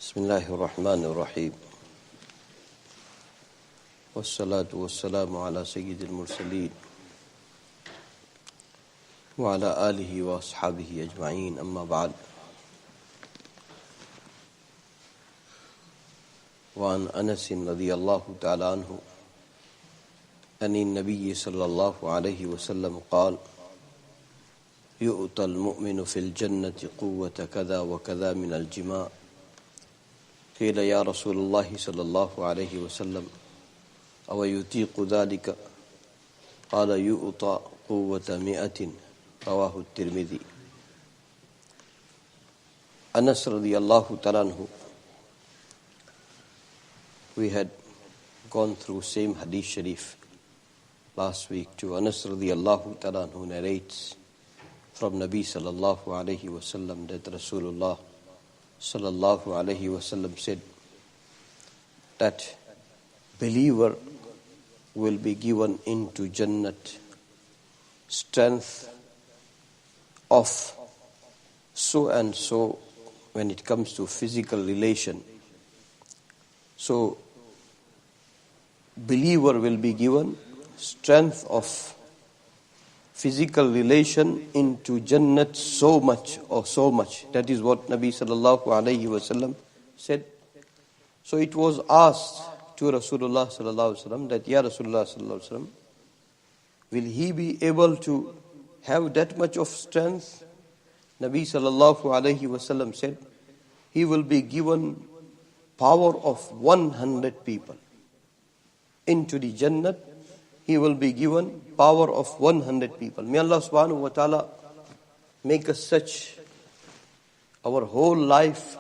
بسم الله الرحمن الرحيم والصلاة والسلام على سيد المرسلين وعلى آله وأصحابه أجمعين أما بعد وعن أنس رضي الله تعالى عنه أن النبي صلى الله عليه وسلم قال يؤتى المؤمن في الجنة قوة كذا وكذا من الجماع قيل يا رسول الله صلى الله عليه وسلم أو يطيق ذلك قال يؤتى قوة 100 رواه الترمذي. Anas radiallahu ta'ala anhu, we had gone through same hadith shareef last week to Anas radiallahu ta'ala anhu narrates from Nabi sallallahu alayhi wa sallam that Rasulullah sallallahu alayhi wa sallam said that believer will be given into Jannat strength of so and so when it comes to physical relation. So believer will be given strength of physical relation into Jannat so much or so much. That is what Nabi sallallahu alayhi wa sallam said. So it was asked to Rasulullah sallallahu alayhi wa sallam that, Ya Rasulullah sallallahu alayhi wa sallam, will he be able to have that much of strength? Nabi sallallahu alayhi wa sallam said, he will be given power of 100 people. Into the Jannat, he will be given power of 100 people. May Allah subhanahu wa ta'ala make us such. Our whole life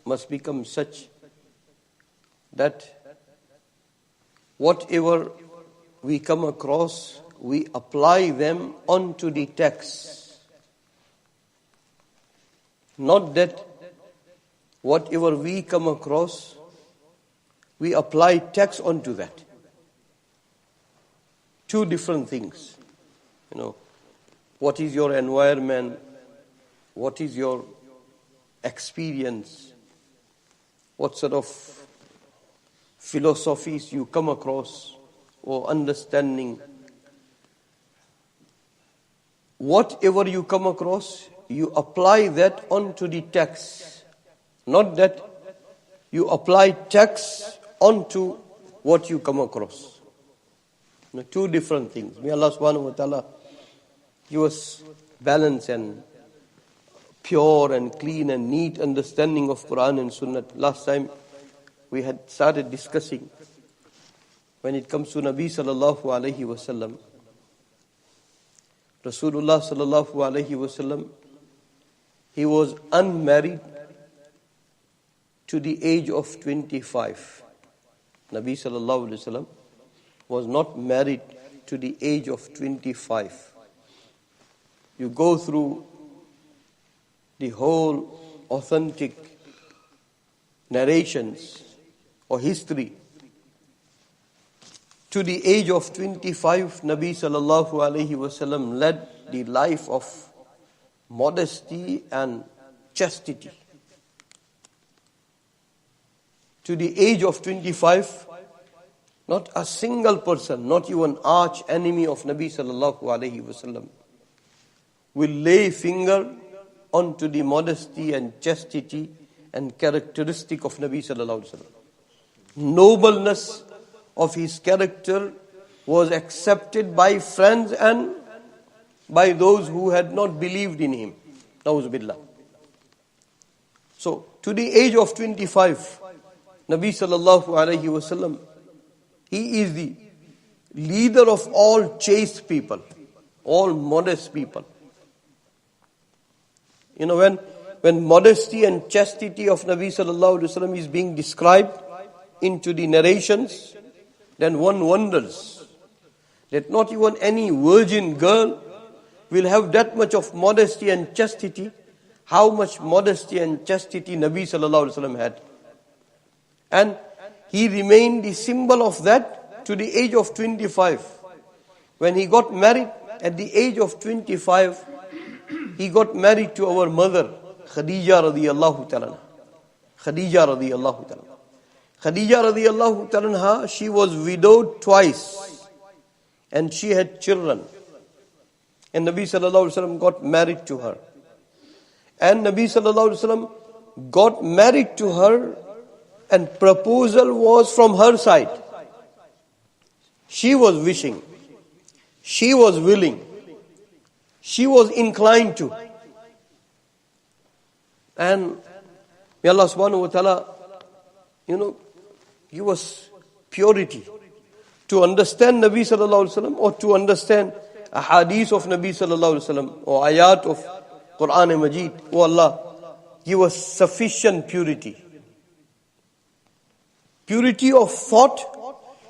must become such that whatever we come across, we apply them onto the text. Not that whatever we come across, we apply text onto that. Two different things. What is your environment? What is your experience? What sort of philosophies you come across or understanding? Whatever you come across, you apply that onto the text. Not that you apply text onto what you come across. Two different things. May Allah subhanahu wa ta'ala give us balance and pure and clean and neat understanding of Quran and Sunnah. Last time we had started discussing when it comes to Nabi sallallahu alayhi wa sallam. Rasulullah sallallahu alayhi wa sallam, he was unmarried to the age of 25. Nabi sallallahu alayhi wa sallam was not married to the age of 25. You go through the whole authentic narrations or history. To the age of 25, Nabi sallallahu alayhi wa sallam led the life of modesty and chastity. To the age of 25, not a single person, not even arch enemy of Nabi sallallahu alayhi wa sallam, will lay finger onto the modesty and chastity and characteristic of Nabi sallallahu alayhi wa sallam. Nobleness of his character was accepted by friends and by those who had not believed in him. Na'uz billah. So, to the age of 25, Nabi sallallahu alayhi wa sallam, he is the leader of all chaste people, all modest people. When modesty and chastity of Nabi sallallahu alaihi wasallam is being described into the narrations, then one wonders that not even any virgin girl will have that much of modesty and chastity. How much modesty and chastity Nabi sallallahu alaihi wasallam had. And he remained the symbol of that to the age of 25. When he got married at the age of 25, he got married to our mother, Khadija radiyallahu ta'ala. Khadija radiyallahu ta'ala. Khadija radiyallahu ta'ala, she was widowed twice and she had children. And Nabi sallallahu alaihi wasallam got married to her. And Nabi sallallahu alaihi wasallam got married to her, and proposal was from her side. She was wishing, she was willing, she was inclined to. And may Allah subhanahu wa ta'ala, give us purity to understand Nabi sallallahu alaihi wasallam, or to understand a hadith of Nabi sallallahu alaihi wasallam, or ayat of Quran Majid. Oh Allah, give us sufficient purity. Purity of thought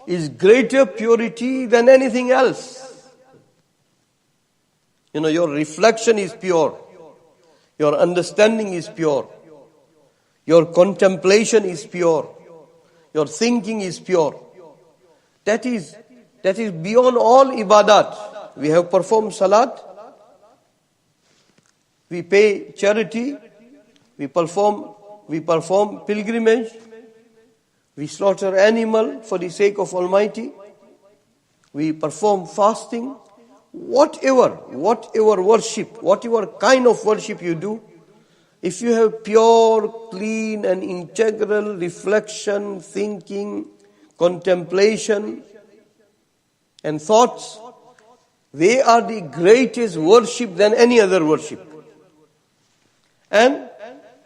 is greater purity than anything else. Your reflection is pure. Your understanding is pure. Your contemplation is pure. Your thinking is pure. That is beyond all ibadat. We have performed salat. We pay charity. We perform pilgrimage. We slaughter animal for the sake of Almighty. We perform fasting. Whatever worship, whatever kind of worship you do, if you have pure, clean and integral reflection, thinking, contemplation and thoughts, they are the greatest worship than any other worship. And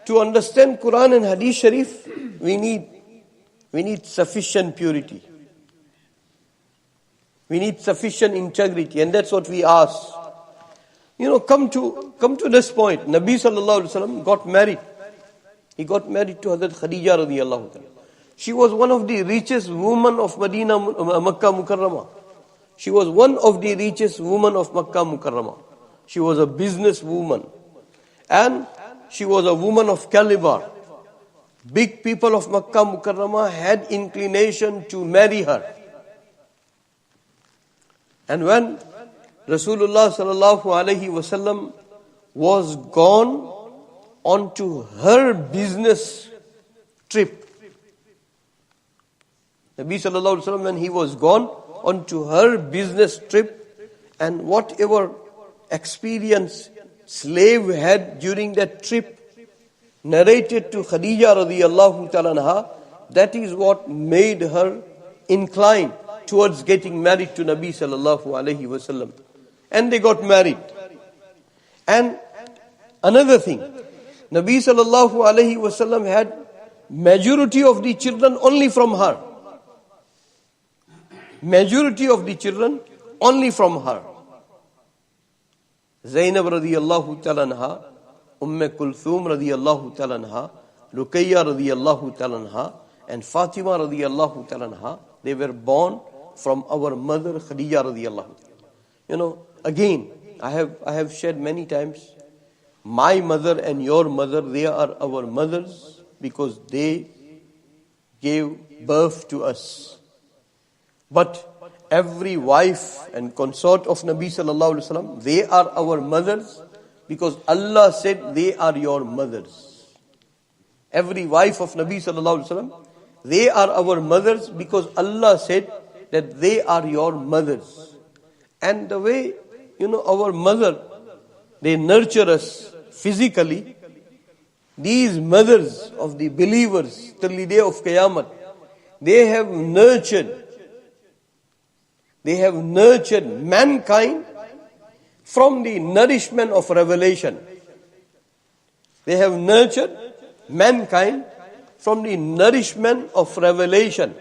to understand Quran and Hadith Sharif, we need sufficient purity. We need sufficient integrity, and that's what we ask. Come to this point. Nabi sallallahu alaihi wasallam got married. He got married to Hazrat Khadija radiyallahu ta'ala. She was one of the richest women of Makkah Mukarramah. She was one of the richest women of Makkah Mukarramah. She was a business woman. And she was a woman of caliber. Big people of Makkah Mukarramah had inclination to marry her. And when Rasulullah sallallahu alaihi wasallam was gone onto her business trip, Nabi sallallahu alaihi wasallam, when he was gone onto her business trip, and whatever experience slave had during that trip, narrated to Khadija radiyallahu ta'ala anha, that is what made her incline towards getting married to Nabi sallallahu alaihi wasallam. And they got married. And another thing, Nabi sallallahu alaihi wasallam had majority of the children only from her. Majority of the children only from her. Zainab radiyallahu ta'ala anha, Kulthum radiyallahu ta'ala anha, Ruqayya radiyallahu ta'ala anha, and Fatima radiyallahu ta'ala anha, they were born from our mother Khadija radiyallahu. Again, I have shared many times, my mother and your mother, they are our mothers because they gave birth to us. But every wife and consort of Nabi sallallahu alaihi wasallam, they are our mothers because Allah said they are your mothers. Every wife of Nabi sallallahu alaihi wasallam, they are our mothers because Allah said that they are your mothers. And the way, our mother, they nurture us physically, these mothers of the believers till the day of Qiyamah, they have nurtured mankind from the nourishment of revelation. They have nurtured mankind from the nourishment of revelation.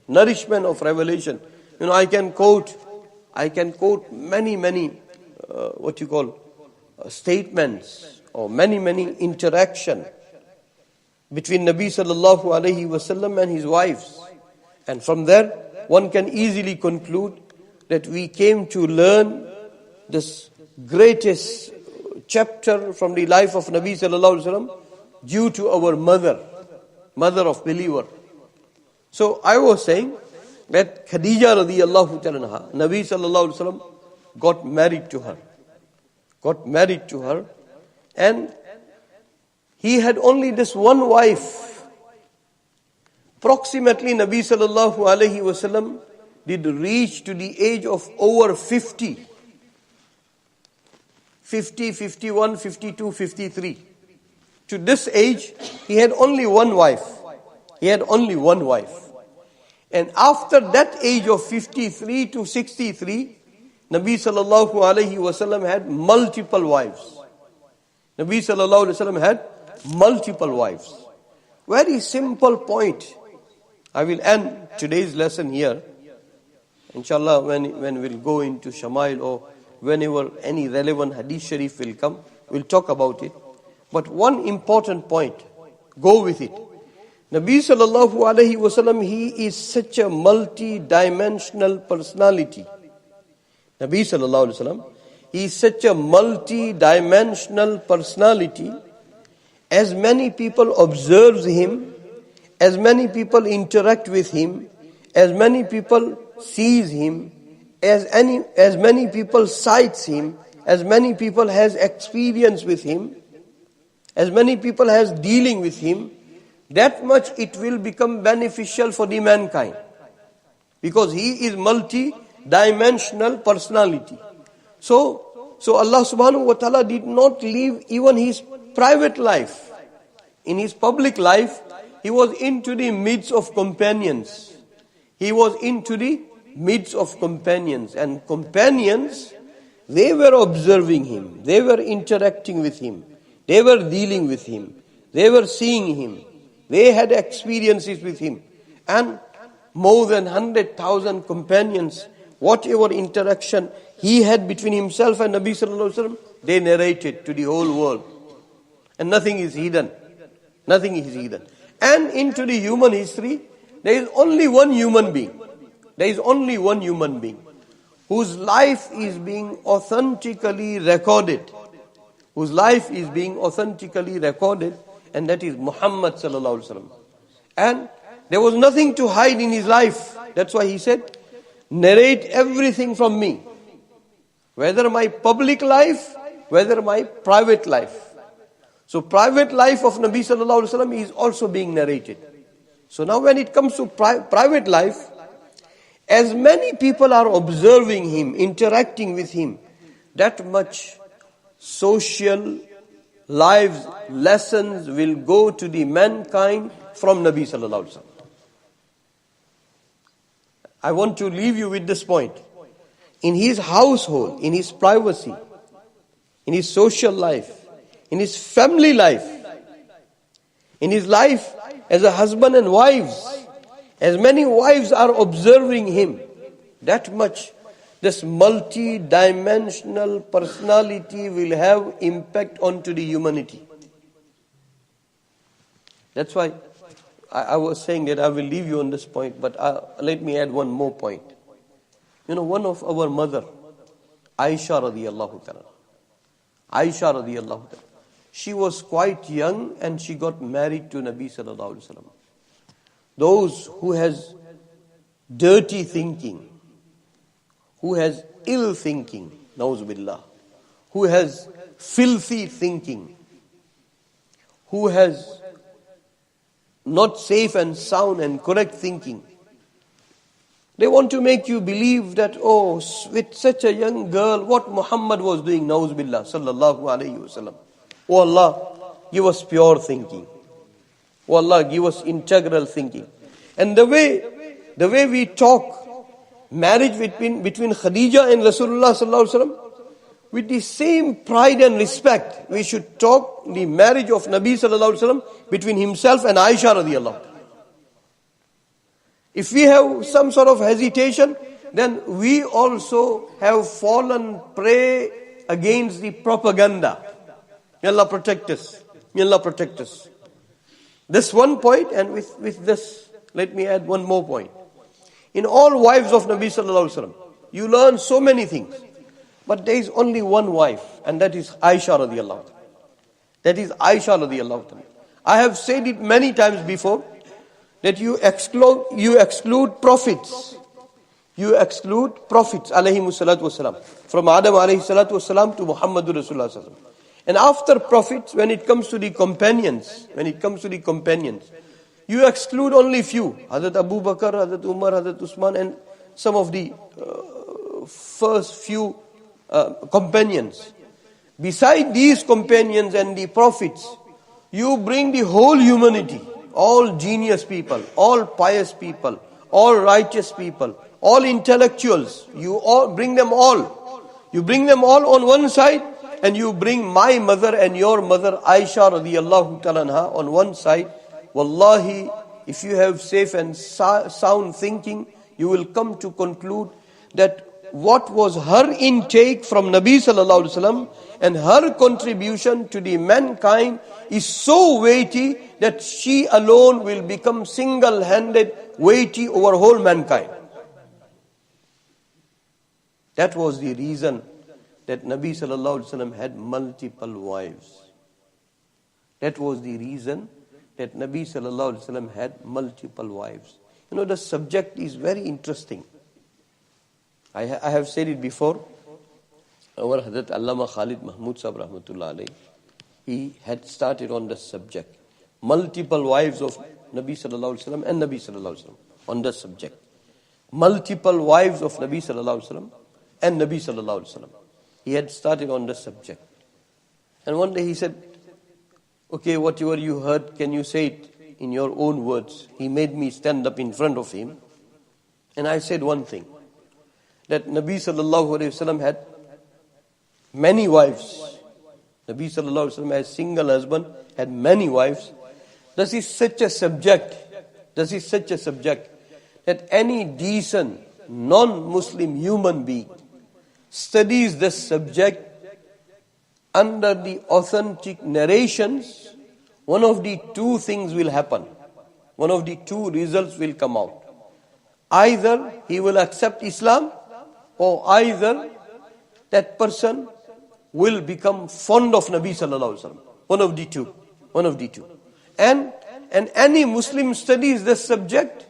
Nourishment of revelation. I can quote many statements or many interaction between Nabi sallallahu alaihi wasallam and his wives. And from there, one can easily conclude that we came to learn this greatest chapter from the life of Nabi sallallahu alaihi wasallam due to our mother of believer. So I was saying that Khadija radiyallahu ta'ala, Nabi sallallahu alaihi wasallam got married to her, and he had only this one wife. Approximately Nabi sallallahu alayhi wasallam did reach to the age of over 50. 50, 51, 52, 53. To this age, he had only one wife. He had only one wife. And after that age of 53 to 63, Nabi sallallahu alayhi wasallam had multiple wives. Nabi sallallahu alayhi wasallam had multiple wives. Very simple point. I will end today's lesson here. Inshallah, when we'll go into Shamail or whenever any relevant hadith sharif will come, we'll talk about it. But one important point, go with it. Nabi sallallahu alayhi wasallam, he is such a multi-dimensional personality. Nabi sallallahu alayhi wasallam, he is such a multi-dimensional personality. As many people observe him, as many people interact with him, as many people sees him, as many people sights him, as many people has experience with him, as many people has dealing with him, that much it will become beneficial for the mankind. Because he is multi-dimensional personality. So Allah subhanahu wa ta'ala did not leave even his private life. In his public life, he was into the midst of companions. He was into the midst of companions. And companions, they were observing him. They were interacting with him. They were dealing with him. They were seeing him. They had experiences with him. And more than 100,000 companions, whatever interaction he had between himself and Nabi sallallahu alaihi wasallam, they narrated to the whole world. And nothing is hidden. Nothing is hidden. And into the human history, there is only one human being. There is only one human being whose life is being authentically recorded. Whose life is being authentically recorded, and that is Muhammad sallallahu alaihi wasallam. And there was nothing to hide in his life. That's why he said, narrate everything from me. Whether my public life, whether my private life. So private life of Nabi sallallahu alaihi wasallam is also being narrated. So now when it comes to private life, as many people are observing him, interacting with him, that much social lives, lessons will go to the mankind from Nabi sallallahu alaihi wasallam. I want to leave you with this point. In his household, in his privacy, in his social life, in his family life, in his life as a husband and wives, as many wives are observing him, that much this multi-dimensional personality will have impact onto the humanity. That's why I was saying that I will leave you on this point, but let me add one more point. You know, one of our mother, Aisha radiyallahu ta'ala, she was quite young and she got married to Nabi sallallahu alaihi wasallam. Those who has dirty thinking, who has ill thinking, na'uz billah, who has filthy thinking, who has not safe and sound and correct thinking. They want to make you believe that, oh, with such a young girl, what Muhammad was doing, na'uz billah, sallallahu alayhi wasallam. Oh Allah, give us pure thinking. Oh Allah, give us integral thinking. And the way we talk marriage between Khadija and Rasulullah sallallahu alaihi wasallam, with the same pride and respect, we should talk the marriage of Nabi sallallahu alaihi wasallam between himself and Aisha radiyallahu. If we have some sort of hesitation, then we also have fallen prey against the propaganda. May Allah protect us. May Allah protect us. This one point, and with this, let me add one more point. In all wives of Nabi sallallahu alaihi wasallam, you learn so many things. But there is only one wife, and that is Aisha radiyallahu ta'ala. That is Aisha radiyallahu ta'ala. I have said it many times before, that you exclude prophets. You exclude prophets, alayhi salatu wasalam. From Adam alayhi salatu wasalam to Muhammadur Rasulullah sallallahu alaihi wasallam. And after prophets, when it comes to the companions, You exclude only few. Hazrat Abu Bakr, Hazrat Umar, Hazrat Usman, and some of the first few companions. Beside these companions and the prophets, you bring the whole humanity, all genius people, all pious people, all righteous people, all intellectuals. You all bring them all. You bring them all on one side, and you bring my mother and your mother Aisha radiyallahu ta'ala anha on one side. Wallahi, if you have safe and sound thinking, you will come to conclude that what was her intake from Nabi sallallahu alaihi wasallam and her contribution to the mankind is so weighty that she alone will become single-handed weighty over whole mankind. That was the reason that Nabi sallallahu alaihi wasallam had multiple wives. That was the reason that Nabi sallallahu alaihi wasallam had multiple wives. You know, the subject is very interesting. I have said it before. Our Hazrat Allama Khalid Mahmud Sahib Rahmatullah alayhi, he had started on the subject. Multiple wives of Nabi sallallahu alaihi wasallam and Nabi sallallahu alaihi wasallam on the subject. Multiple wives of Nabi sallallahu alaihi wasallam and Nabi sallallahu alaihi wasallam. He had started on the subject. And one day he said, okay, whatever you heard, can you say it in your own words? He made me stand up in front of him. And I said one thing, that Nabi sallallahu alaihi wasallam had many wives. Nabi sallallahu alaihi wasallam as single husband had many wives. This is such a subject that any decent non-Muslim human being studies this subject under the authentic narrations. One of the two things will happen. One of the two results will come out. Either he will accept Islam, or either that person will become fond of Nabi sallallahu alaihi wasallam. One of the two. And any Muslim studies this subject,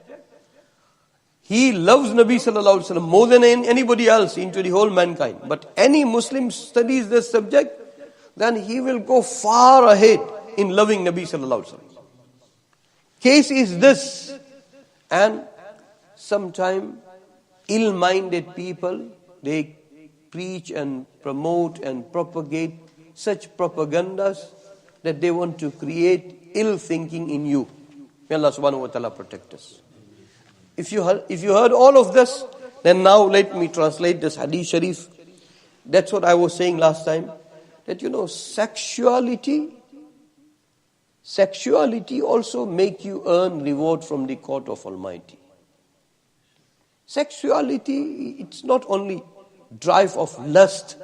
he loves Nabi sallallahu alaihi wasallam more than anybody else into the whole mankind. But any Muslim studies this subject, then he will go far ahead in loving Nabi sallallahu alaihi wasallam. Case is this, and sometime ill-minded people, they preach and promote and propagate such propagandas that they want to create ill thinking in you. May Allah subhanahu wa ta'ala protect us. If you heard all of this, then now let me translate this hadith shareef. That's what I was saying last time, that sexuality also make you earn reward from the court of Almighty. Sexuality, it's not only drive of lust.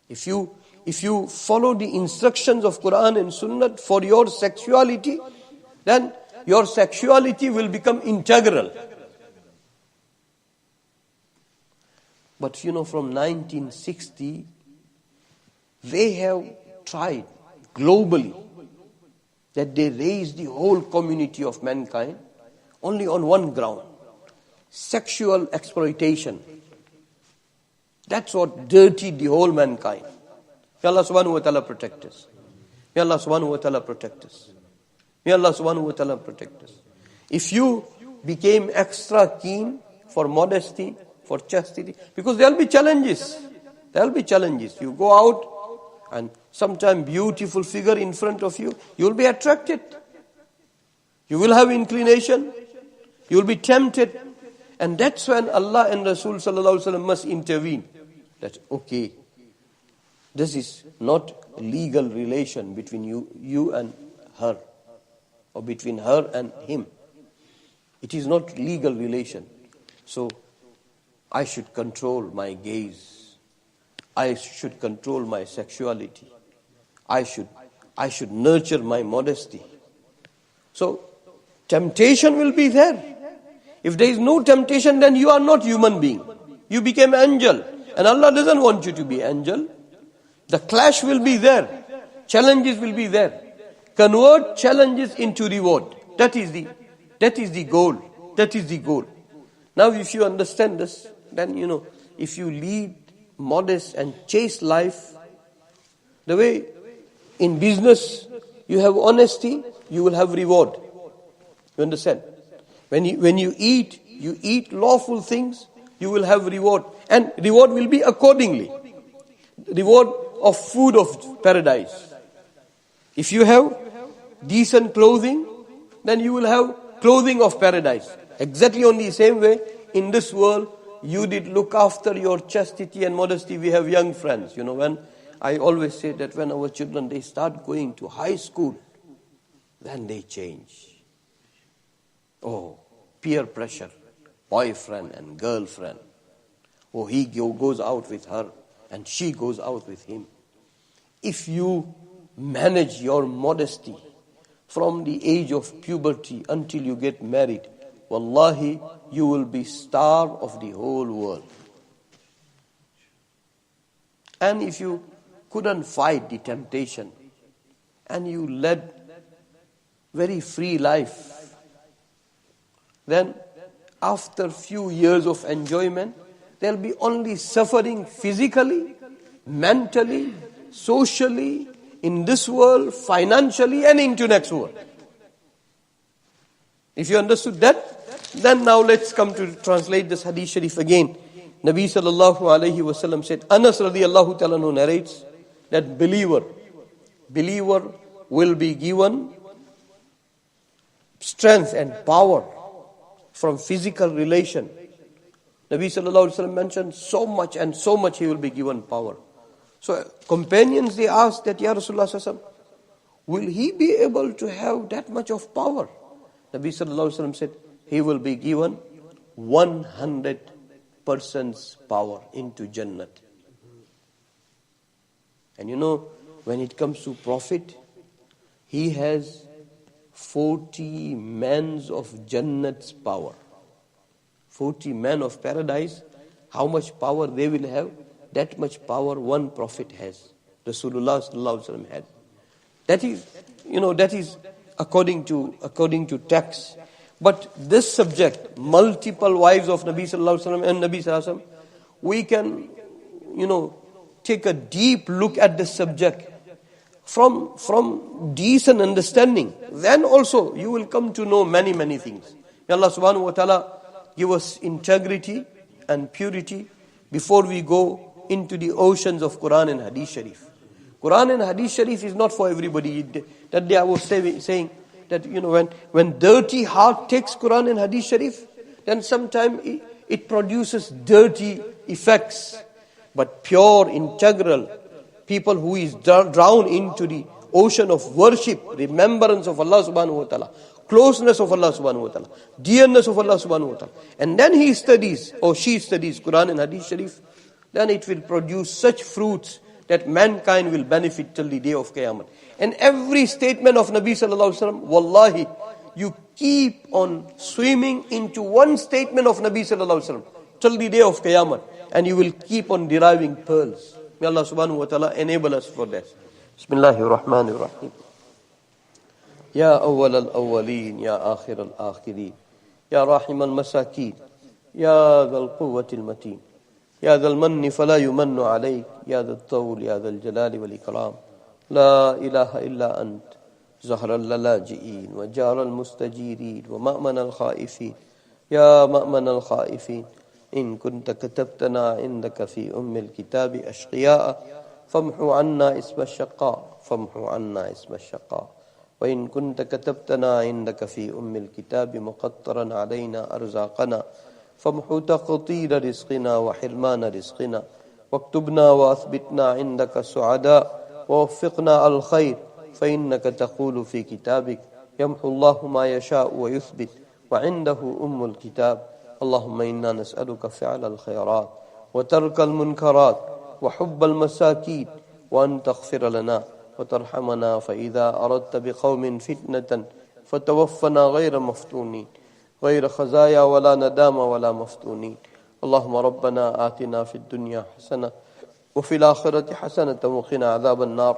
If you follow the instructions of Quran and Sunnah for your sexuality, then your sexuality will become integral. But from 1960, they have tried globally that they raise the whole community of mankind only on one ground: sexual exploitation. That's what dirtied the whole mankind. May Allah subhanahu wa ta'ala protect us. May Allah subhanahu wa ta'ala protect us. May Allah subhanahu wa ta'ala protect us. If you became extra keen for modesty, for chastity, because there will be challenges. You go out and sometime beautiful figure in front of you, you will be attracted. You will have inclination. You will be tempted. And that's when Allah and Rasul sallallahu alaihi wasallam must intervene. That okay, this is not a legal relation between you and her, or between her and him. It is not legal relation. So I should control my gaze. I should control my sexuality. I should nurture my modesty. So temptation will be there. If there is no temptation, then you are not human being. You became angel. And Allah doesn't want you to be angel. The clash will be there. Challenges will be there. Convert challenges into reward. That is the goal. Now if you understand this, then if you lead modest and chaste life, the way in business you have honesty, you will have reward. You understand? When you eat lawful things, you will have reward. And reward will be accordingly. Reward of food of paradise. If you have decent clothing, then you will have clothing of paradise. Exactly on the same way, in this world, you did look after your chastity and modesty. We have young friends. When I always say that when our children, they start going to high school, then they change. Oh, peer pressure, boyfriend and girlfriend. Oh, he goes out with her and she goes out with him. If you manage your modesty from the age of puberty until you get married, wallahi, you will be star of the whole world. And if you couldn't fight the temptation and you led very free life, then after few years of enjoyment, there'll be only suffering physically, mentally, socially, in this world, financially, and into next world. If you understood that, then now let's come to translate this hadith sharif again. Nabi sallallahu alayhi wasallam said, Anas radiallahu ta'ala anhu narrates that believer will be given strength and power from physical relation. Nabi sallallahu alayhi wasallam mentioned so much and so much he will be given power. So companions, they asked that, Ya Rasulullah sallallahu alayhi wasallam, will he be able to have that much of power? Nabi sallallahu alayhi wasallam said, he will be given 100% power into Jannat. And when it comes to Prophet, he has 40 men of Jannat's power. 40 men of paradise, how much power they will have, that much power one Prophet has. Rasulullah sallallahu alaihi wasallam had. That is according to text. But this subject, multiple wives of Nabi sallallahu alaihi wasallam and Nabi sallallahu alaihi wasallam, we can, take a deep look at this subject from decent understanding. Then also you will come to know many, many things. May Allah subhanahu wa ta'ala give us integrity and purity before we go into the oceans of Quran and Hadith Sharif. Quran and Hadith Sharif is not for everybody. That day I was saying that, when dirty heart takes Quran and Hadith Sharif, then sometimes it produces dirty effects. But pure, integral people who is drowned into the ocean of worship, remembrance of Allah subhanahu wa ta'ala, closeness of Allah subhanahu wa ta'ala, dearness of Allah subhanahu wa ta'ala, and then he studies or she studies Quran and Hadith Sharif, then it will produce such fruits that mankind will benefit till the day of Qiyamah. And every statement of Nabi sallallahu alaihi wasallam, wallahi, you keep on swimming into one statement of Nabi sallallahu alaihi wasallam till the day of Qiyamah, and you will keep on deriving pearls. May Allah subhanahu wa ta'ala enable us for that. Bismillahir Rahmanir Rahim. Ya awwal al-awwalin, ya akhir al-akhirin, ya rahim al-masakin, ya dhal quwwati al-matin, ya dhal manni fala yumannu alayk, ya dhal tawl, ya dhal jalali wal ikram. La ilaha illa ant, zahra al-laji'in, wa jara al-mustajirin, wa ma'man al-khaifin, ya ma'man al-khaifin. إن كنت كتبتنا عندك في الكتاب أشقياء فامحو عنا اسم الشقاء وإن كنت كتبتنا عندك في الكتاب مقطرا علينا أرزاقنا فامحو تقطير رزقنا وحرمان رزقنا واكتبنا وأثبتنا عندك سعداء ووفقنا الخير فإنك تقول في كتابك يمحو الله ما يشاء ويثبت وعنده الكتاب. اللهم إنا نسألك فعل الخيرات وترك المنكرات وحب المساكين وأن تغفر لنا وترحمنا فإذا أردت بقوم فتنة فتوفنا غير مفتونين غير خزايا ولا ندامة ولا مفتونين. اللهم ربنا آتنا في الدنيا حسنة وفي الآخرة حسنة وقنا عذاب النار.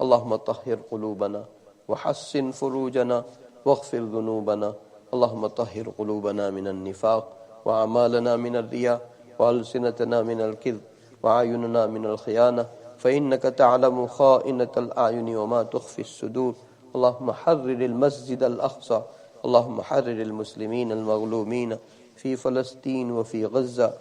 اللهم طهر قلوبنا وحسن فروجنا واغفر ذنوبنا. اللهم طهر قلوبنا من النفاق وأعمالنا من الرياء وألسنتنا من الكذب وأعيننا من الخيانة فإنك تعلم خائنة الأعين وما تخفي الصدور. اللهم حرر المسجد الأقصى. اللهم حرر المسلمين المظلومين في فلسطين وفي غزة،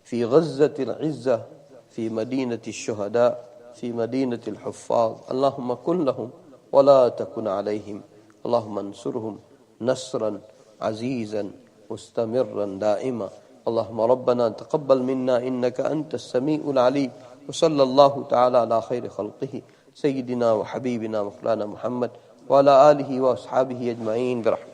في غزة العزة، في مدينة الشهداء، في مدينة الحفاظ. اللهم كن لهم ولا تكن عليهم. اللهم انصرهم نصرا عزيزا مستمرا دائما. اللهم ربنا تقبل منا إنك أنت السميع العليم. وصلى الله تعالى على خير خلقه سيدنا وحبيبنا مولانا محمد وعلى آله وأصحابه أجمعين برحمته.